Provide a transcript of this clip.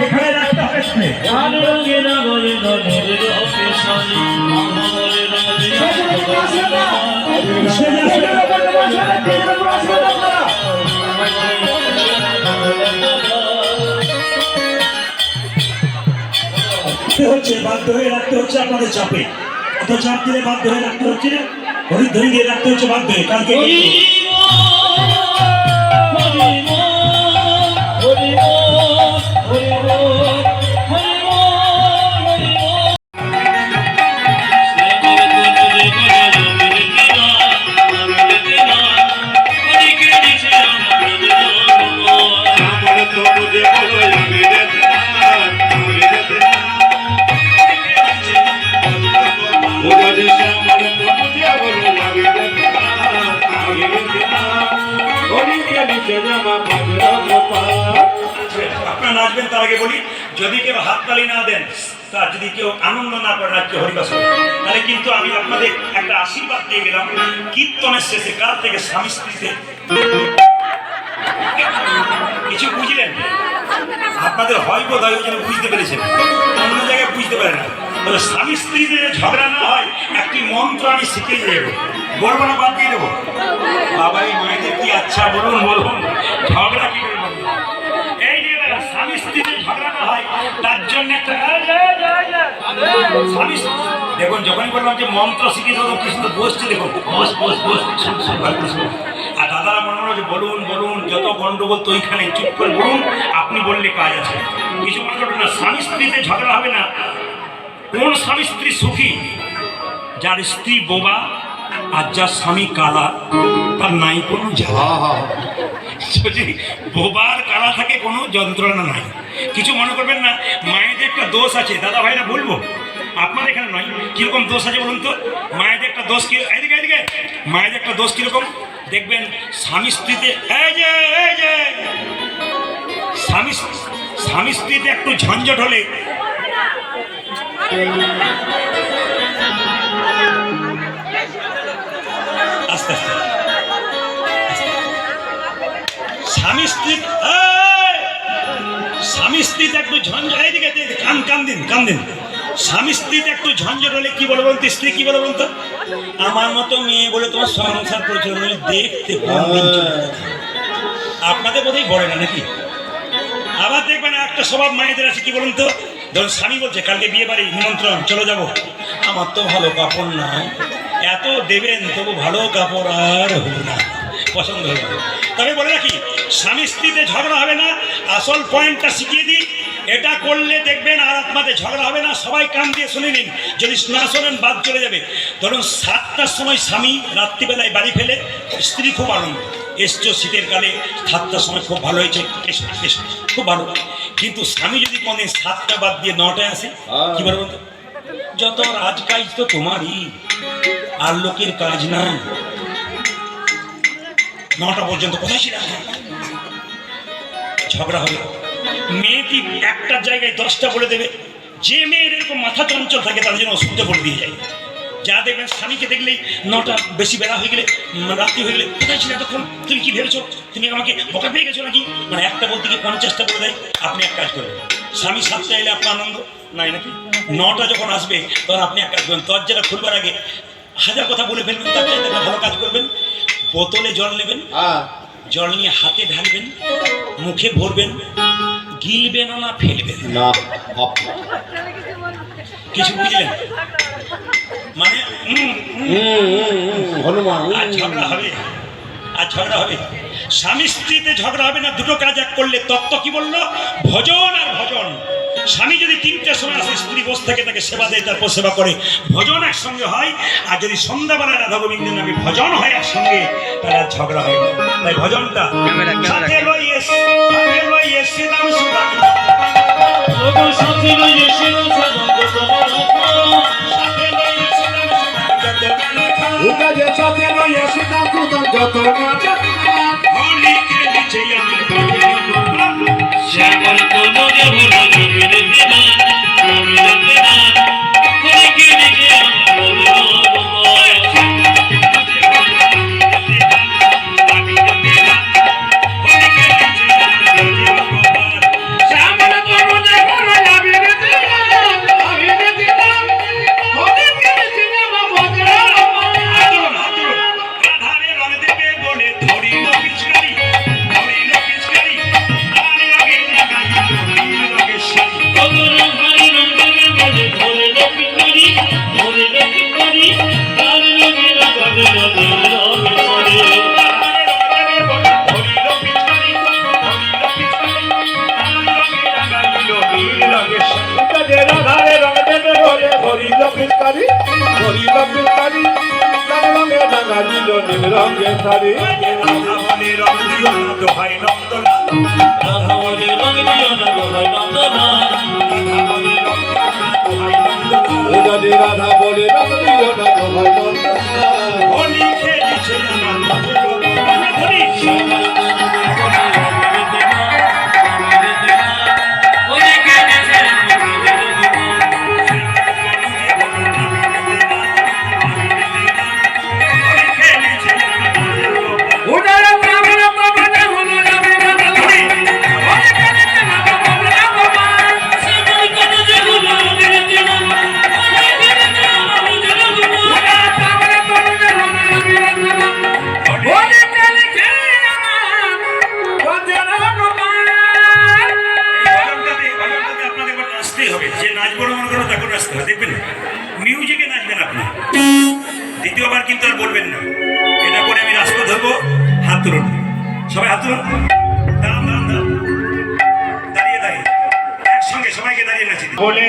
এখানে রাখতে হবে হচ্ছে বাধ্য হয়ে রাখতে হচ্ছে আপনাদের চাপে, অত চাপ দিলে বাধ্য হয়ে রাখতে হচ্ছে, হরিধ্বনি দিয়ে রাখতে হচ্ছে বাধ্য হয়ে। কালকে আপনারা নাচবেন তার আগে বলি, যদি কেউ হাততালি না দেন, তার যদি কেউ আনন্দ না করে রাজ্য হরিবাস, তাহলে কিন্তু আমি আপনাদের একটা আশীর্বাদ দিয়ে গেলাম। কীর্তনের শেষে কাল থেকে স্বামী স্ত্রীতে কিছু বুঝলেন আপনাদের হয় বোধ হয় যেন বুঝতে পেরেছেন, অন্য জায়গায় বুঝতে পারে না। তবে স্বামী স্ত্রীতে ঝগড়া না হয় একটি মন্ত্র আমি শিখিয়ে দেবো, বলবো না বাদ দিয়ে দেবো। বাবা এই মায়েদের কি আচ্ছা বলুন বলুন, ঝগড়া কি করে বলুন? এই যে স্বামী স্ত্রীতে ঝগড়া না হয় তার জন্য একটা স্বামী দেখুন, যখনই বললাম যে মন্ত্র শিখিয়ে দেবো কি সুন্দর বসছে, দেখুন বস বস বস। আর দাদারা মনে মনে যে বলুন বলুন, যত গন্ডগোল তো ওইখানে চুপ করে বলুন, আপনি বললে কাজ আছে। কিছু মনে করবেন না, স্বামী স্ত্রীতে ঝগড়া হবে না। কোন স্বামী স্ত্রী সুখী? যার স্ত্রী বোবা আর যার স্বামী কালা, তার নাই কোনো ঝালা। যদি বোবার কালা থাকে কোনো যন্ত্রণা নাই। কিছু মনে করবেন না, মায়েদের একটা দোষ আছে দাদা ভাইরা, বলবো আপনার এখানে নয়। কিরকম দোষ আছে বলুন তো? মায়েদের একটা দোষ কি, এদিকে এদিকে, মায়েদের একটা দোষ কিরকম দেখবেন, স্বামী স্ত্রীতে স্বামী স্ত্রীতে একটু ঝঞ্ঝট হলে আস্তে আস্তে স্বামী স্ত্রীতে একটু ঝঞ্ঝট, এইদিকে কান দিন স্বামী স্ত্রীতে একটু ঝঞ্ঝট হলে কি বলে বলতো, স্ত্রী কি বলে বলতো, আমার মতো মেয়ে বলে তোমার সংসার করেছে দেখতে। আপনাদের বোধহয় বলে না নাকি? আবার দেখবেন একটা স্বভাব মায়েদের আছে, কি বলুন তো, ধরুন স্বামী বলছে কালকে বিয়ে বাড়ি নিমন্ত্রণ, চলে যাব। আমার তো ভালো কাপড় নাই, এত দেবেন তবু ভালো কাপড় আর হল না, পছন্দ হল না। তবে বলে রাখি, স্বামী স্ত্রীতে ঝগড়া হবে না। আসল পয়েন্টটা শিখিয়ে দিই, এটা করলে দেখবেন আর আপনাদের ঝগড়া হবে না। সবাই কান দিয়ে শুনে নিন, যদি না শোনেন বাদ চলে যাবে। ধরুন 7টার সময় স্বামী রাত্রিবেলায় বাড়ি ফেলে, স্ত্রী খুব আনন্দ, এসছো শীতের কালে, 7টার সময় খুব ভালো হয়েছে, এসো খুব ভালো। কিন্তু স্বামী যদি কোনদিন 7টা বাদ দিয়ে 9টায় আসে, কি বলে বলতো, যত রাজ কাজ তো তোমারই, আর লোকের কাজ নাই। 9টা পর্যন্ত কোথায় ছিল, ঝগড়া হবে। মেয়েটি একটার জায়গায় 10টা বলে দেবে। যে মেয়ের এরকম মাথা চঞ্চল থাকে তার জন্য অসুবিধা বলে দিয়ে যায়। যা দেখবেন স্বামীকে দেখলেই 9টা বেশি বেলা হয়ে গেলে, রাত্রি হয়ে গেলে, কোথায় ছিল এতক্ষণ, তুমি কি ভেবেছো, তুমি আমাকে বোকা পেয়ে গেছো নাকি, মানে একটা বলতে গিয়ে 50টা বলে দেয়। আপনি এক কাজ করবেন, স্বামী 7টা এলে আপনার আনন্দ নাই নাকি, 9টা যখন আসবে তখন আপনি এক কাজ করবেন, দরজাটা খুলবার আগে 1000 কথা বলে ফেলবেন, তার চাইতে একটা ভালো কাজ করবেন। বোতলে জল নেবেন, জল নিয়ে হাতে ঢালবেন, মুখে ভরবেন, গিলবেন না ফেলবেন না। কিছু বুঝলেন? মানে আর ঝগড়া হবে, স্বামী স্ত্রীতে ঝগড়া হবে না। দুটো কাজ এক করলে, তত্ত্ব কি বললো, ভজন আর ভজন। স্বামী যদি 3টার সময় আসে, স্ত্রী বসে থাকে, তাকে সেবা দেয়, তারপর সেবা করে, ভজন একসঙ্গে হয়। আর যদি সন্ধ্যাবেলায় রাধা গোবিন্দের নামে ভজন হয় একসঙ্গে, তাহলে আর ঝগড়া হয় না। তাই ভজনটা শ্যামল রঙের শাড়ি রাধা বলে রং দিও না দোহাই নন্দলাল রাধা বলে রং দিও না দোহাই নন্দলাল যদি রাধা বলে রং দিও না দোহাই নন্দলাল হোলি খেলিছে আমার হোলি মিউজিকে নাচবেন আপনি দ্বিতীয়বার কিন্তু আর বলবেন না এটা করে আমি রাস্তা ধরবো হাত তুলুন সবাই হাত তুলুন দাঁড়ান দাঁড়িয়ে দাঁড়িয়ে একসঙ্গে সবাইকে দাঁড়িয়ে নাচি বলে